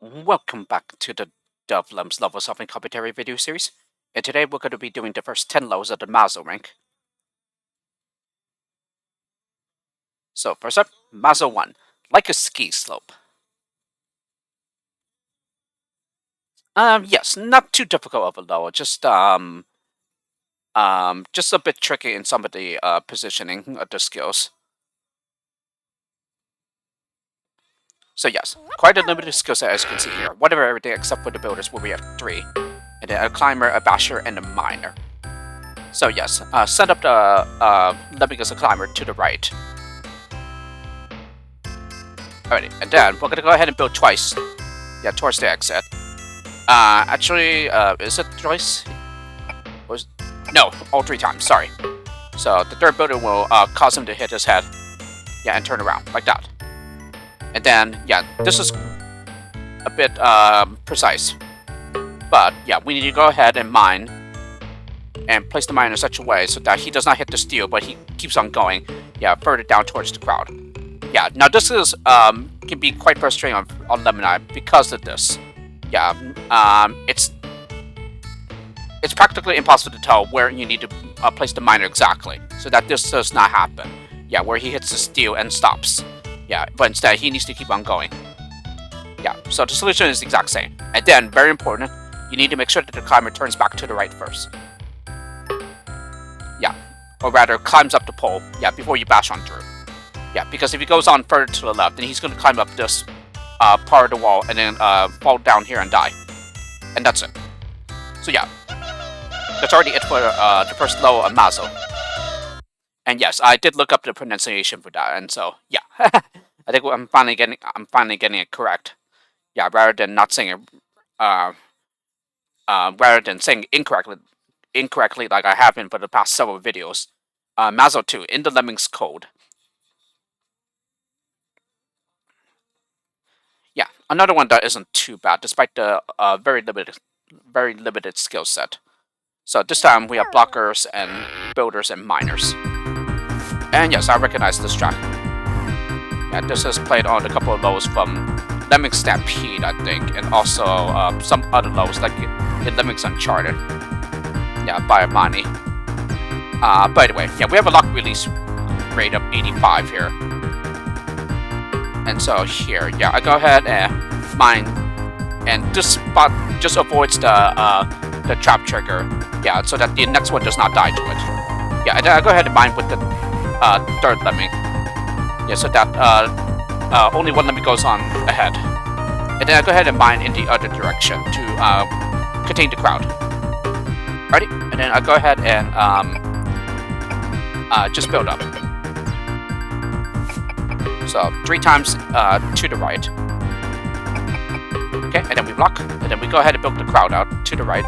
Welcome back to the DoveLems level solving commentary video series, and today we're going to be doing the first 10 levels of the Maso rank. So first up, Maso 1, like a ski slope. Yes, not too difficult of a level, just a bit tricky in some of the positioning of the skills. So yes, quite a limited skill set as you can see here. Whatever everything except for the builders where we have 3. And then a climber, a basher, and a miner. So yes, set up the Lemmini as a climber to the right. Alrighty, and then we're gonna go ahead and build twice. Yeah, towards the exit. Actually, is it twice? No, all 3 times, sorry. So the third builder will cause him to hit his head. Yeah, and turn around, like that. And then, yeah, this is a bit precise. But, yeah, we need to go ahead and mine. And place the mine in such a way so that he does not hit the steel, but he keeps on going. Yeah, further down towards the crowd. Yeah, now this is can be quite frustrating on Lemmini because of this. Yeah, it's practically impossible to tell where you need to place the miner exactly, so that this does not happen. Yeah, where he hits the steel and stops. Yeah, but instead he needs to keep on going. Yeah, so the solution is the exact same. And then, very important, you need to make sure that the climber turns back to the right first. Yeah, or rather climbs up the pole, yeah, before you bash on through. Yeah, because if he goes on further to the left, then he's going to climb up this part of the wall and then fall down here and die. And that's it. So yeah, that's already it for the first level of Maso. And yes, I did look up the pronunciation for that, and so yeah, I think I'm finally getting it correct. Yeah, rather than not saying it, rather than saying incorrectly like I have been for the past several videos. Maso 2 in the Lemmings code. Yeah, another one that isn't too bad, despite the very limited skill set. So this time we have blockers and builders and miners. And yes, I recognize this track. Yeah, this is played on a couple of levels from Lemmings Stampede, I think, and also some other levels like in Lemmings Uncharted. Yeah, by Lemmini. By the way, yeah, we have a lock release rate of 85 here. And so here, yeah, I go ahead and mine, and this spot just avoids the trap trigger, yeah, so that the next one does not die to it. Yeah, and then I go ahead and mine with the third Lemmini, yeah, so that only one Lemmini goes on ahead. And then I go ahead and mine in the other direction to contain the crowd. Ready? And then I go ahead and just build up. So 3 times to the right. Okay, and then we block, and then we go ahead and build the crowd out to the right.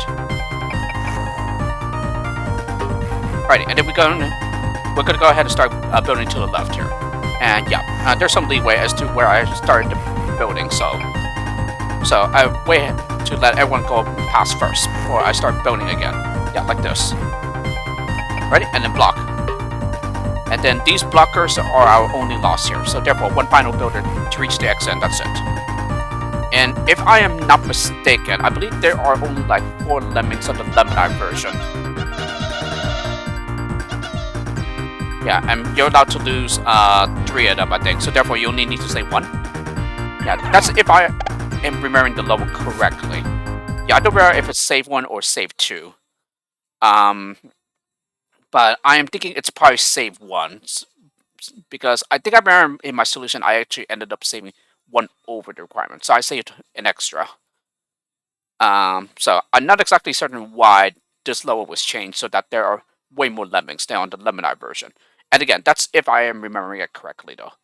Alrighty, and then we're gonna go ahead and start building to the left here. And yeah, there's some leeway as to where I started the building, so I wait to let everyone go past first before I start building again. Yeah, like this. Ready? And then block. And then these blockers are our only loss here, so therefore one final builder to reach the exit, and that's it. And if I am not mistaken, I believe there are only like 4 lemmings of the Lemmini version. Yeah, and you're allowed to lose 3 of them, I think, so therefore you only need to save 1. Yeah, that's if I am remembering the level correctly. Yeah, I don't remember if it's save 1 or save 2. But I am thinking it's probably save 1, because I think I remember in my solution I actually ended up saving 1 over the requirement, so I saved an extra. So I'm not exactly certain why this level was changed so that there are way more lemmings than on the Lemmini version. And again, that's if I am remembering it correctly though.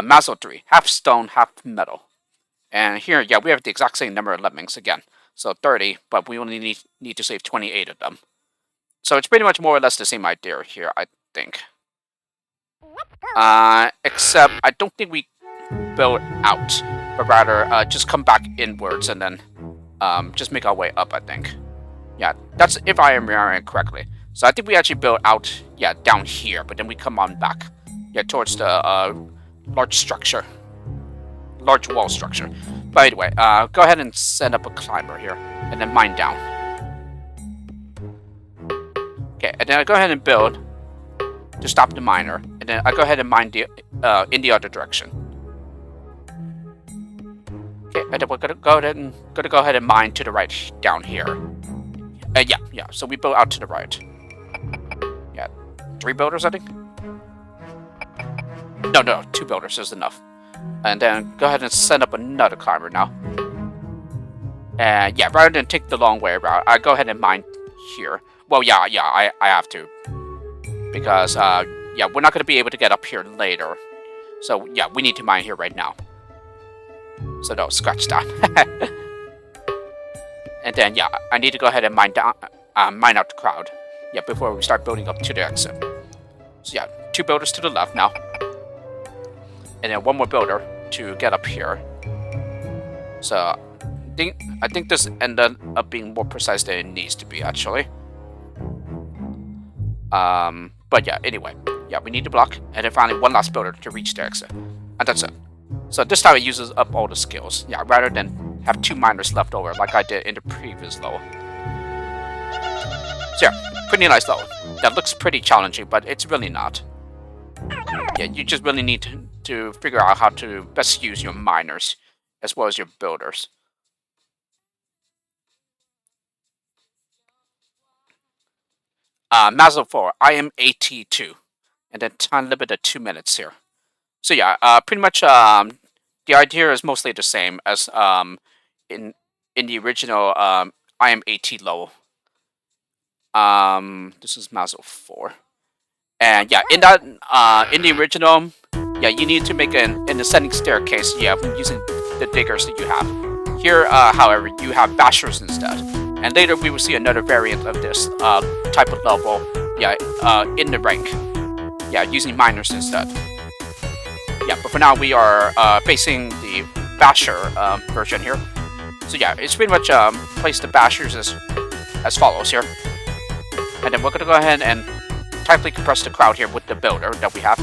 Maso 3, half stone, half metal. And here, yeah, we have the exact same number of lemmings again. So 30, but we only need to save 28 of them. So it's pretty much more or less the same idea here, I think. Except I don't think we build out, but rather just come back inwards and then just make our way up, I think. Yeah, that's if I am remembering correctly. So I think we actually build out, yeah, down here, but then we come on back, yeah, towards the large structure. large wall structure. By the way, go ahead and set up a climber here, and then mine down. Okay, and then I go ahead and build to stop the miner, and then I go ahead and mine the in the other direction. Okay, and then we're gonna go ahead and mine to the right down here. Yeah. So we build out to the right. Yeah, 3 builders, I think. No, 2 builders is enough. And then go ahead and set up another climber now. And yeah, rather than take the long way around, I go ahead and mine here. Well, yeah, I have to. Because, yeah, we're not going to be able to get up here later. So, yeah, we need to mine here right now. So, no, scratch that. And then, yeah, I need to go ahead and mine out the crowd. Yeah, before we start building up to the exit. So, yeah, 2 builders to the left now. And then 1 more builder to get up here. So, I think this ended up being more precise than it needs to be, actually. But yeah, anyway. Yeah, we need to block, and then finally 1 last builder to reach the exit. And that's it. So this time it uses up all the skills. Yeah, rather than have 2 miners left over like I did in the previous level. So yeah, pretty nice level. That looks pretty challenging, but it's really not. Yeah, you just really need to figure out how to best use your miners, as well as your builders. Maso 4, I am AT2. And then time limit at 2 minutes here. So yeah, pretty much the idea is mostly the same as in the original I am AT level. This is Maso 4. And yeah, in that in the original, yeah, you need to make an ascending staircase, yeah, using the diggers that you have. Here, however, you have bashers instead. And later we will see another variant of this type of level, yeah, in the rank. Yeah, using miners instead. Yeah, but for now we are facing the basher version here. So yeah, it's pretty much place the bashers as follows here. And then we're gonna go ahead and tightly compress the crowd here with the builder that we have.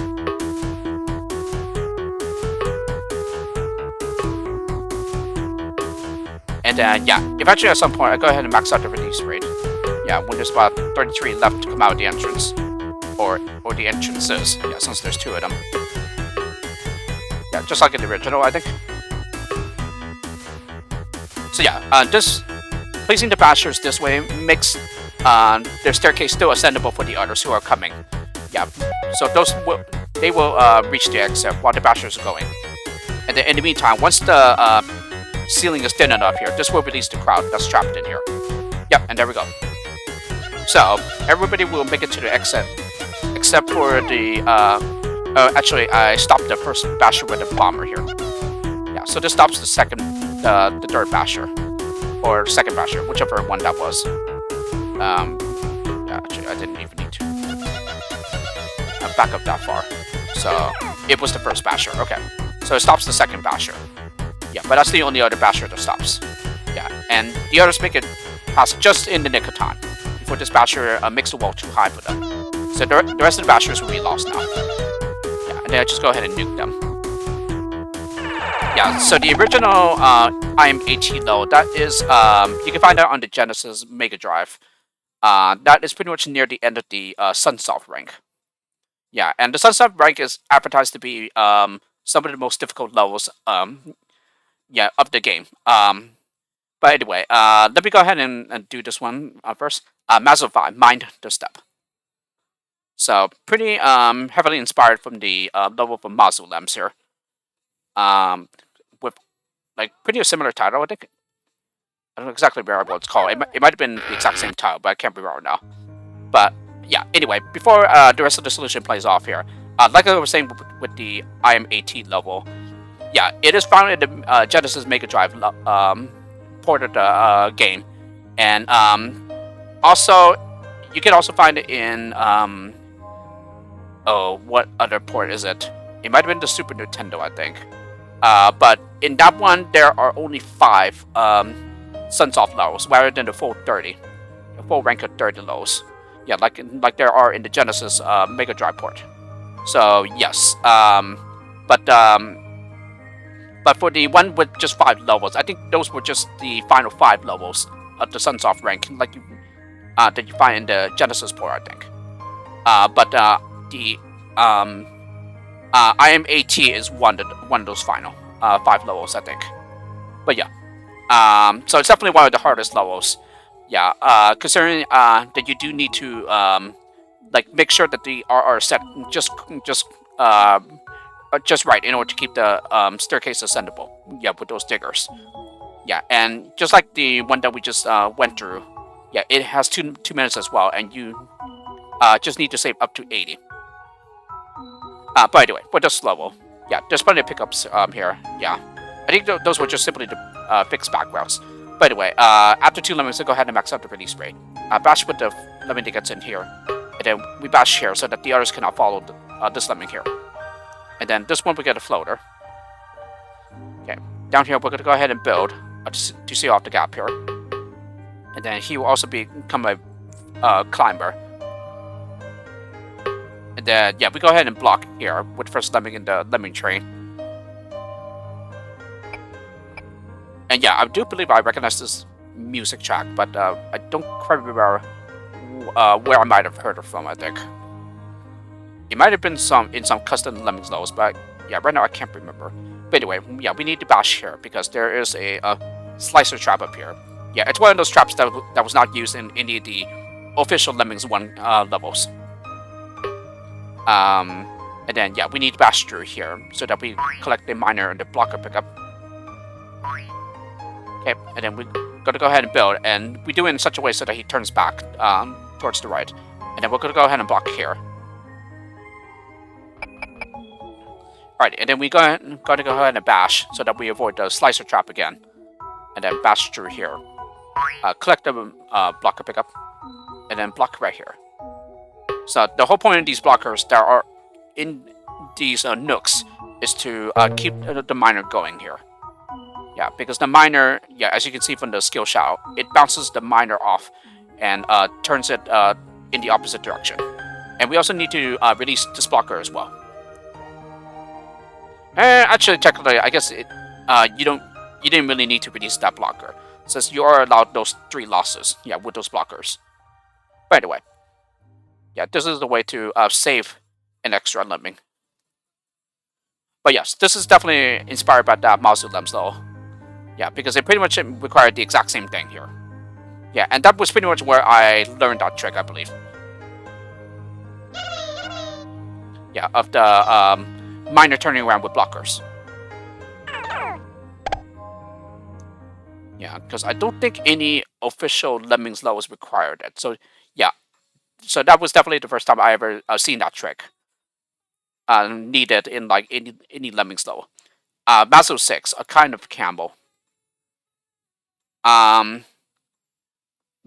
And yeah, eventually at some point I go ahead and max out the release rate. Yeah, when there's about 33 left to come out of the entrance. Or the entrances, yeah, since there's 2 of them. Yeah, just like in the original, I think. So yeah, just placing the bashers this way makes their staircase still ascendable for the others who are coming. Yeah, so they will reach the exit while the bashers are going. And then in the meantime, once the ceiling is thin enough here, this will release the crowd that's trapped in here. Yep, and there we go. So everybody will make it to the exit. Except for the, actually, I stopped the first basher with a bomber here. Yeah, so this stops the the third basher. Or second basher, whichever one that was. Yeah, actually, I didn't even need to back up that far. So, it was the first basher, okay. So it stops the second basher. Yeah, but that's the only other basher that stops. Yeah, and the others make it pass just in the nick of time. Before this basher makes the wall too high for them. So the rest of the bashers will be lost now. Yeah, and then I just go ahead and nuke them. Yeah, so the original I am AT level, that is, you can find that on the Genesis Mega Drive. That is pretty much near the end of the Sunsoft rank. Yeah, and the Sunsoft rank is advertised to be some of the most difficult levels yeah, of the game. But anyway, let me go ahead and do this one first. Maso 5, Mind the Step. So, pretty heavily inspired from the level from DoveLems here. With, like, pretty similar title, I think. I don't know exactly what it's called. It might have been the exact same title, but I can't remember now. But, yeah, anyway, before the rest of the solution plays off here, like I was saying with the I am AT level, yeah, it is found in the Genesis Mega Drive port of the game. And also, you can also find it in, oh, what other port is it? It might have been the Super Nintendo, I think. But in that one, there are only 5 Sunsoft levels, rather than the full 30. The full rank of 30 levels. Yeah, like there are in the Genesis Mega Drive port. So, yes. But But for the one with just 5 levels, I think those were just the final 5 levels of the Sunsoft rank, like that you find in the Genesis port, I think. But the IMAT is one of those final 5 levels, I think. But yeah, so it's definitely one of the hardest levels. Yeah, considering that you do need to like make sure that the RR set just right in order to keep the staircase ascendable. Yeah, with those diggers. Yeah, and just like the one that we just went through, yeah, it has 2 minutes as well, and you just need to save up to 80. By the way, for this level, yeah, there's plenty of pickups here. Yeah, I think those were just simply to fix back routes. By the way, after 2 lemmings, go ahead and max out the release rate. Bash with the lemming that gets in here, and then we bash here so that the others cannot follow this lemming here. And then this one we get a floater. Okay, down here we're gonna go ahead and build to seal off the gap here. And then he will also become a climber. And then, yeah, we go ahead and block here with the first lemming in the lemming train. And yeah, I do believe I recognize this music track, but I don't quite remember where I might have heard it from, I think. It might have been in some custom lemmings levels, but yeah, right now I can't remember. But anyway, yeah, we need to bash here because there is a slicer trap up here. Yeah, it's one of those traps that was not used in any of the official Lemmings 1 levels. And then, yeah, we need to bash through here so that we collect the miner and the blocker pickup. Okay, and then we're going to go ahead and build, and we do it in such a way so that he turns back towards the right. And then we're going to go ahead and block here. Alright, and then we're going to go ahead and bash so that we avoid the slicer trap again. And then bash through here. Collect the blocker pickup, and then block right here. So the whole point of these blockers that are in these nooks is to keep the miner going here. Yeah, because the miner, yeah, as you can see from the skill shadow, it bounces the miner off and turns it in the opposite direction. And we also need to release this blocker as well. Actually, technically, I guess you didn't really need to release that blocker, since you are allowed those 3 losses, yeah, with those blockers. By the way, yeah, this is the way to save an extra lemming. But yes, this is definitely inspired by that Maso Lems though. Yeah, because they pretty much required the exact same thing here. Yeah, and that was pretty much where I learned that trick, I believe. Yeah, of the miner turning around with blockers. Yeah, because I don't think any official Lemmings law was required it. So yeah, so that was definitely the first time I ever seen that trick needed in like any Lemmings law. Maso 6, a kind of Campbell.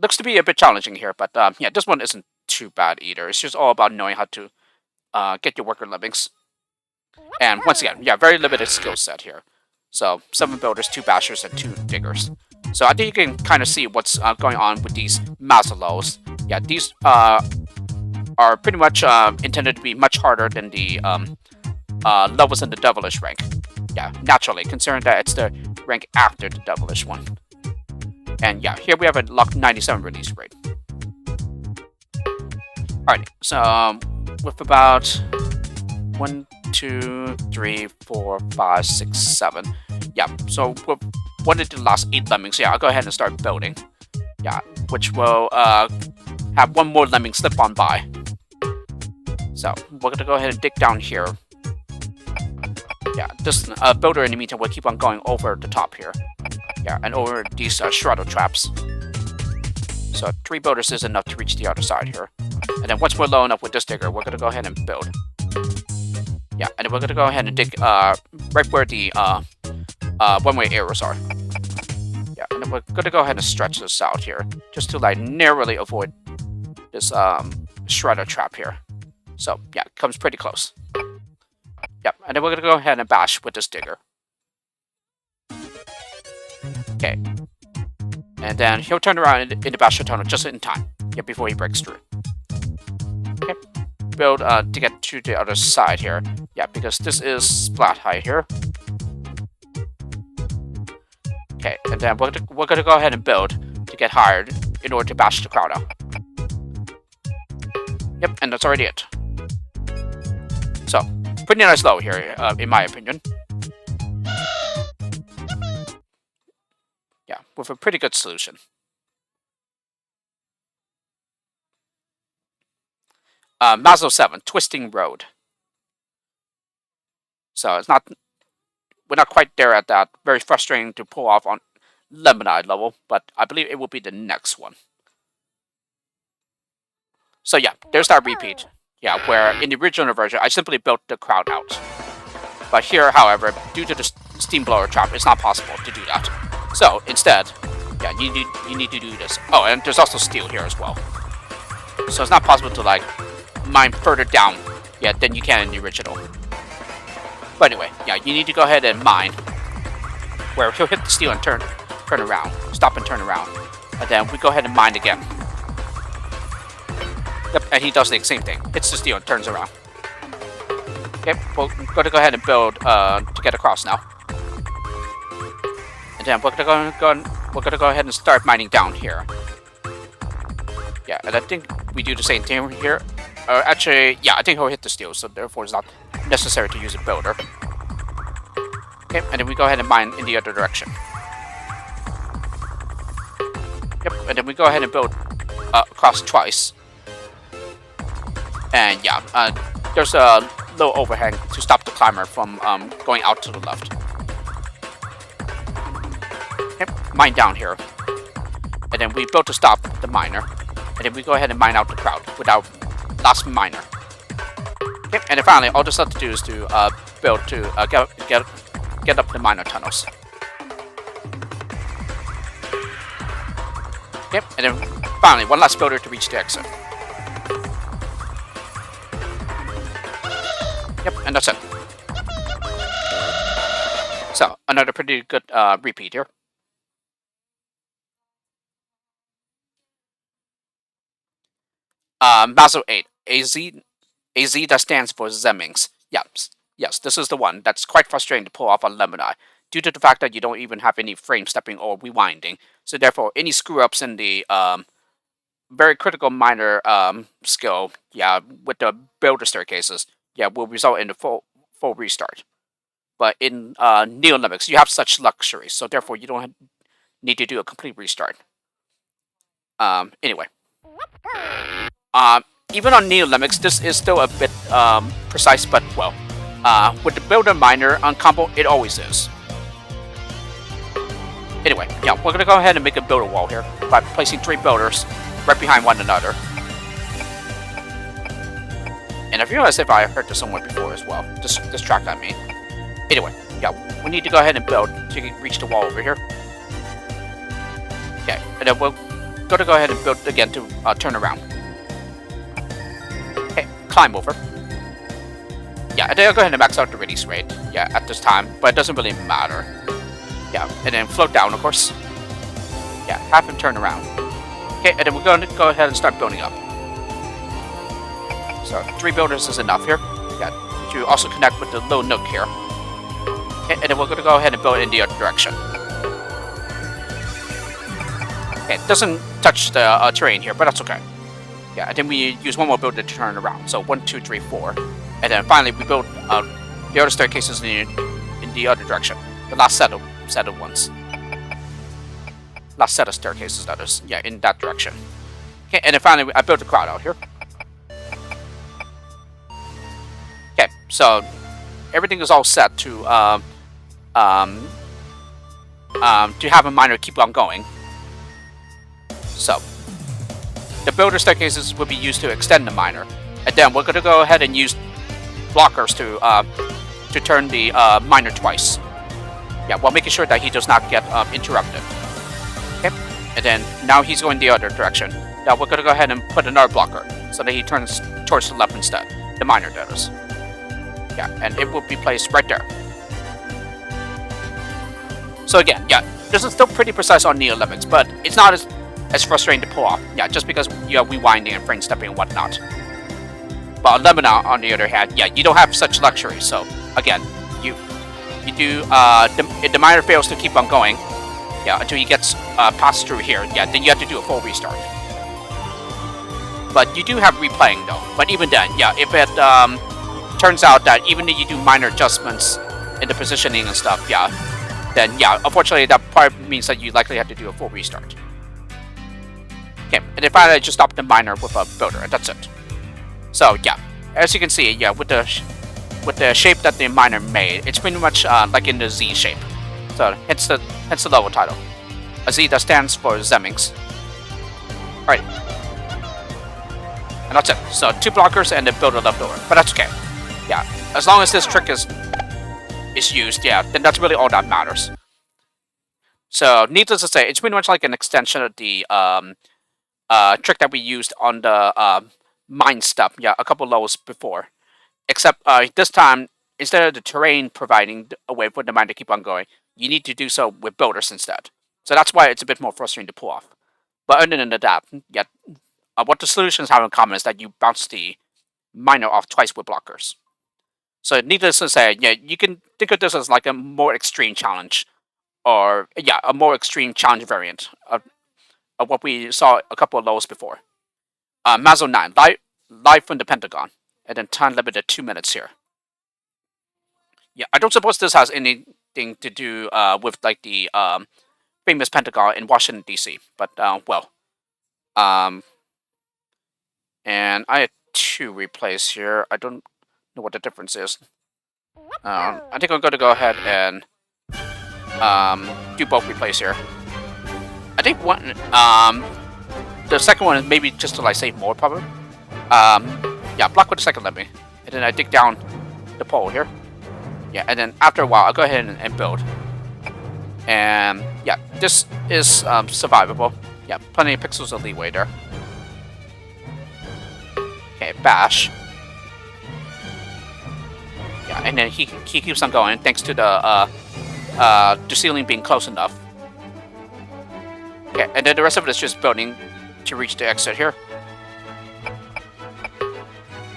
Looks to be a bit challenging here, but yeah, this one isn't too bad either. It's just all about knowing how to get your worker lemmings. And once again, yeah, very limited skill set here. So 7 builders, 2 bashers, and 2 diggers. So I think you can kind of see what's going on with these Maso lows. Yeah, these are pretty much intended to be much harder than the levels in the Devilish rank. Yeah, naturally, considering that it's the rank after the Devilish one. And yeah, here we have a locked 97 release rate. Alright, so with about 1, 2, 3, 4, 5, 6, 7. Yeah, so with one of the last 8 lemmings, yeah, I'll go ahead and start building. Yeah, which will have 1 more lemming slip on by. So we're gonna go ahead and dig down here. Yeah, this builder in the meantime will keep on going over the top here. Yeah, and over these shredder traps. So 3 builders is enough to reach the other side here. And then once we're low enough with this digger, we're gonna go ahead and build. Yeah, and then we're gonna go ahead and dig right where the one-way arrows are. Yeah, and then we're gonna go ahead and stretch this out here, just to like narrowly avoid this shredder trap here. So yeah, it comes pretty close. Yep, and then we're gonna go ahead and bash with this digger. Okay. And then he'll turn around in the basher tunnel just in time. Yeah, before he breaks through. Okay. Build to get to the other side here. Yeah, because this is splat height here. And then we're gonna go ahead and build to get hired in order to bash the crowd out. Yep, and that's already it. So, pretty nice low here, in my opinion. Yeah, with a pretty good solution. Maso 7, Twisting Road. So it's not, we're not quite there at that. Very frustrating to pull off on Lemmini level, but I believe it will be the next one. So yeah, there's that repeat. Yeah, where in the original version, I simply built the crowd out. But here, however, due to the steam blower trap, it's not possible to do that. So instead, yeah, you need to do this. Oh, and there's also steel here as well. So it's not possible to like mine further down, yeah, than you can in the original. But anyway, yeah, you need to go ahead and mine where he'll hit the steel and turn around, stop and turn around, and then we go ahead and mine again. Yep, and he does the same thing. Hits the steel and turns around. Okay, we're going to go ahead and build to get across now. And then we're going to go ahead and start mining down here. Yeah, and I think we do the same thing here. Actually, yeah, I think he'll hit the steel, so therefore it's not necessary to use a builder. Okay, and then we go ahead and mine in the other direction. Yep, and then we go ahead and build across twice. And yeah, there's a little overhang to stop the climber from going out to the left. Okay, mine down here. And then we build to stop the miner. And then we go ahead and mine out the crowd with our last miner. Okay, and then finally, all this have to do is to build to get up the miner tunnels. Yep, and then finally, one last builder to reach the exit. Yep, and that's it. So, another pretty good repeat here. Maso 8, AZ that stands for Zemmings. Yes, this is the one that's quite frustrating to pull off on Lemmini, due to the fact that you don't even have any frame stepping or rewinding. So therefore, any screw ups in the very critical minor skill, yeah, with the builder staircases, yeah, will result in a full restart. But in DoveLems, you have such luxury, so therefore you don't need to do a complete restart. Anyway. Even on DoveLems, this is still a bit precise, but well, with the builder miner on combo, it always is. Anyway, yeah, we're gonna go ahead and make a builder wall here by placing 3 builders right behind one another. And I realized if I heard this somewhere before as well. This track, I mean. Anyway, yeah, we need to go ahead and build to reach the wall over here. Okay, and then we're gonna go ahead and build again to turn around. Okay, climb over. Yeah, and then I'll go ahead and max out the release rate, yeah, at this time, but it doesn't really matter. Yeah, and then float down, of course. Yeah, half and turn around. Okay, and then we're going to go ahead and start building up. So 3 builders is enough here. Yeah, to also connect with the little nook here. Okay, and then we're going to go ahead and build in the other direction. Okay, it doesn't touch the terrain here, but that's okay. Yeah, and then we use one more builder to turn around. So 1, 2, 3, 4. And then finally we build the other staircases in the other direction. The last set of ones. Last set of staircases, that is. Yeah, in that direction. Okay, and then finally I built a crowd out here. Okay, so everything is all set to have a miner keep on going. So the builder staircases will be used to extend the miner, and then we're going to go ahead and use blockers to turn the miner twice. Yeah, while making sure that he does not get interrupted. Okay, and then now he's going the other direction. Now we're going to go ahead and put another blocker so that he turns towards the left instead. The miner does. Yeah, and it will be placed right there. So again, yeah, this is still pretty precise on DoveLems, but it's not as frustrating to pull off. Yeah, just because you have rewinding and frame stepping and whatnot. But on Lemmini, on the other hand, yeah, you don't have such luxury. So again, if the miner fails to keep on going, Yeah, until he gets passed through here. Yeah, then you have to do a full restart. But you do have replaying though. But even then, yeah, if it turns out that even if you do minor adjustments in the positioning and stuff, yeah, then yeah, unfortunately that part means that you likely have to do a full restart. Okay, and then finally I just stop the miner with a builder, and that's it. So yeah, as you can see, yeah, with the shape that the miner made, it's pretty much like in the Z shape. So hence the level title, a Z that stands for Zemmings. Alright. And that's it. So 2 blockers and the builder left over. But that's okay. Yeah. As long as this trick is used, yeah, then that's really all that matters. So needless to say, it's pretty much like an extension of the trick that we used on the mine step, yeah, a couple levels before. Except this time, instead of the terrain providing a way for the mine to keep on going, you need to do so with builders instead. So that's why it's a bit more frustrating to pull off. But other than that, yeah, what the solutions have in common is that you bounce the miner off twice with blockers. So needless to say, yeah, you can think of this as like a more extreme challenge, or yeah, a more extreme challenge variant of what we saw a couple of levels before. Maso 9, live from the Pentagon, and then time limit at 2 minutes here. Yeah, I don't suppose this has anything to do with like the famous Pentagon in Washington D.C., but well. And I had 2 replays here. I don't know what the difference is. I think I'm going to go ahead and do both replays here. I think one, the second one is maybe just to like save more probably. Yeah, block with the second Lemmini, and then I dig down the pole here. Yeah, and then after a while, I'll go ahead and build. And yeah, this is survivable. Yeah, plenty of pixels of leeway there. Okay, bash. Yeah, and then he keeps on going thanks to the ceiling being close enough. Okay, and then the rest of it is just building to reach the exit here.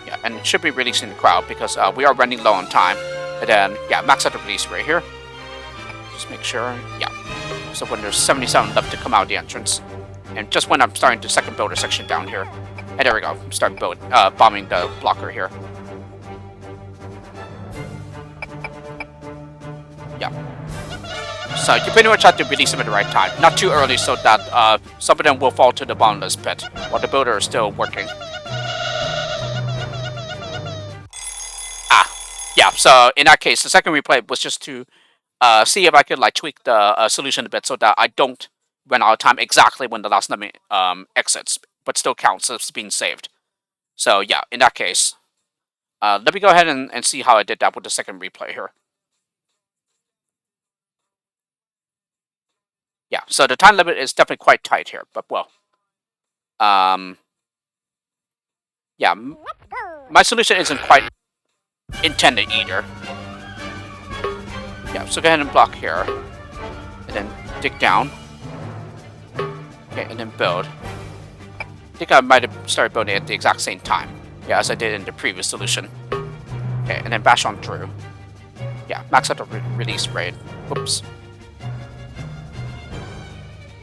Yeah, and it should be releasing the crowd because we are running low on time. And then, yeah, max out the release right here. Just make sure, yeah. So when there's 77 left to come out of the entrance. And just when I'm starting the second builder section down here. And there we go, start bombing the blocker here. Yeah. So you pretty much have to release them at the right time. Not too early so that some of them will fall to the bottomless pit while the builder is still working. Yeah, so in that case, the second replay was just to see if I could like tweak the solution a bit so that I don't run out of time exactly when the last Lemmini exits, but still counts as being saved. So yeah, in that case, let me go ahead and see how I did that with the second replay here. Yeah, so the time limit is definitely quite tight here, but well. Yeah, my solution isn't quite intended either. Yeah, so go ahead and block here. And then dig down. Okay, and then build. I think I might have started building at the exact same time. Yeah, as I did in the previous solution. Okay, and then bash on through. Yeah, max out the release rate. Whoops.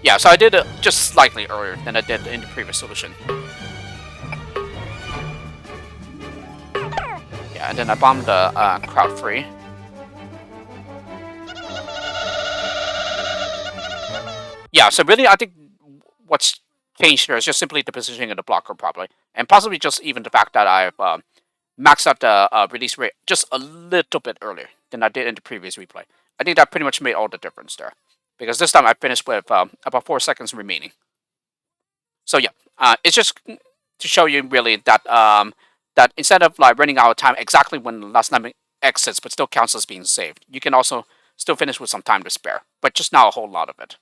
Yeah, so I did it just slightly earlier than I did in the previous solution. Yeah, and then I bombed the crowd free. Yeah, so really I think what's changed here is just simply the positioning of the blocker probably. And possibly just even the fact that I've maxed out the release rate just a little bit earlier than I did in the previous replay. I think that pretty much made all the difference there. Because this time I finished with about 4 seconds remaining. So yeah, it's just to show you really that that instead of like running out of time exactly when the last Lemmini exits, but still counts as being saved, you can also still finish with some time to spare, but just not a whole lot of it.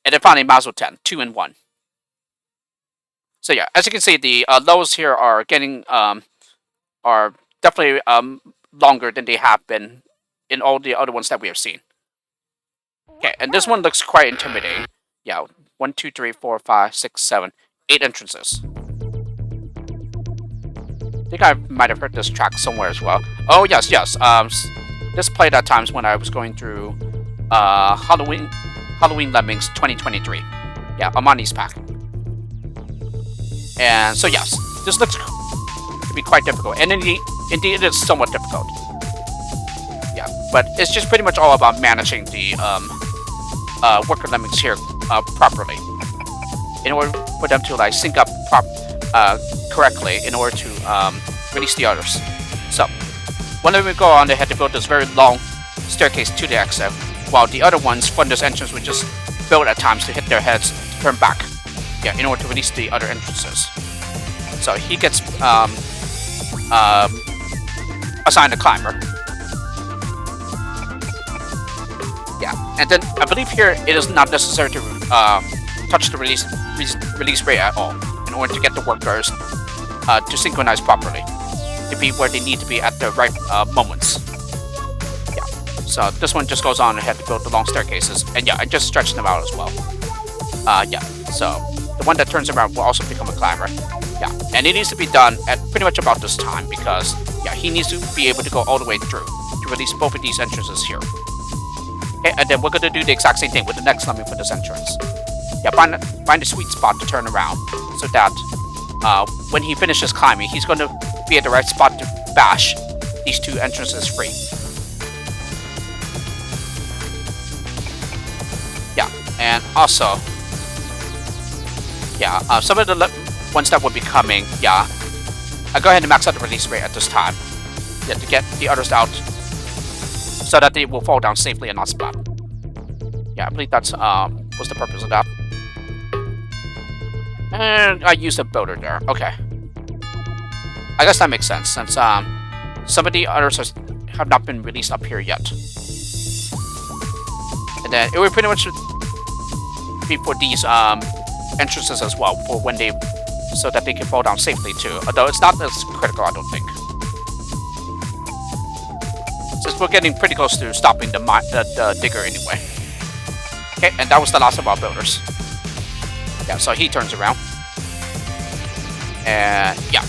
And then finally, Maso 10, 2 and 1. So yeah, as you can see, the lows here are getting are definitely longer than they have been in all the other ones that we have seen. Okay, and this one looks quite intimidating. Yeah, 1, 2, 3, 4, 5, 6, 7, 8 entrances. I think I might have heard this track somewhere as well. Oh yes, yes. This played at times when I was going through Halloween Halloween Lemmings 2023. Yeah, Amani's pack. And so yes, this looks to be quite difficult, and indeed it is somewhat difficult. Yeah, but it's just pretty much all about managing the worker lemmings here properly, in order for them to like sync up correctly in order to release the others. So, one of them go on ahead to build this very long staircase to the exit, while the other ones from this entrance would just build at times to hit their heads, turn back, yeah, in order to release the other entrances. So he gets assigned a climber. Yeah, and then I believe here it is not necessary to touch the release rate at all in order to get the workers to synchronize properly, to be where they need to be at the right moments. Yeah, so this one just goes on ahead to build the long staircases, and yeah, I just stretched them out as well. Yeah, so the one that turns around will also become a climber. Yeah, and it needs to be done at pretty much about this time because yeah, he needs to be able to go all the way through to release both of these entrances here. Okay, and then we're going to do the exact same thing with the next lemming for this entrance. Yeah, find a sweet spot to turn around so that when he finishes climbing, he's going to be at the right spot to bash these two entrances free. Yeah, and also, yeah, some of the ones that will be coming, yeah, I go ahead and max out the release rate at this time, yeah, to get the others out so that they will fall down safely and not splat. Yeah, I believe that's what's the purpose of that. And I used a builder there. Okay, I guess that makes sense since some of the others have not been released up here yet. And then it would pretty much be for these entrances as well, for when they, so that they can fall down safely too. Although it's not as critical, I don't think. Since we're getting pretty close to stopping the digger anyway. Okay, and that was the last of our builders. Yeah, so he turns around. And yeah.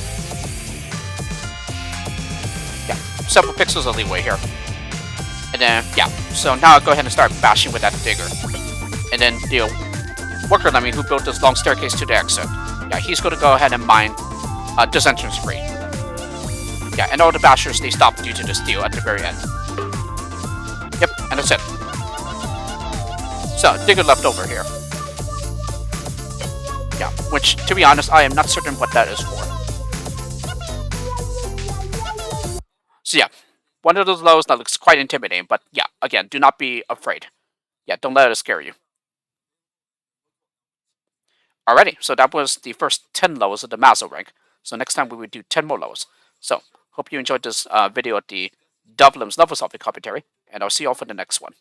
Yeah, several pixels of leeway here. And then, yeah, so now I'll go ahead and start bashing with that digger. And then the worker lemming who built this long staircase to the exit. Yeah, he's going to go ahead and mine this entrance free. Yeah, and all the bashers, they stop due to the steel at the very end. Yep, and that's it. So, digger left over here. Yeah, which, to be honest, I am not certain what that is for. So yeah, one of those lows that looks quite intimidating, but yeah, again, do not be afraid. Yeah, don't let it scare you. Alrighty, so that was the first 10 lows of the Maso rank. So next time we will do 10 more lows. So, hope you enjoyed this video of the DoveLems level solving commentary, and I'll see you all for the next one.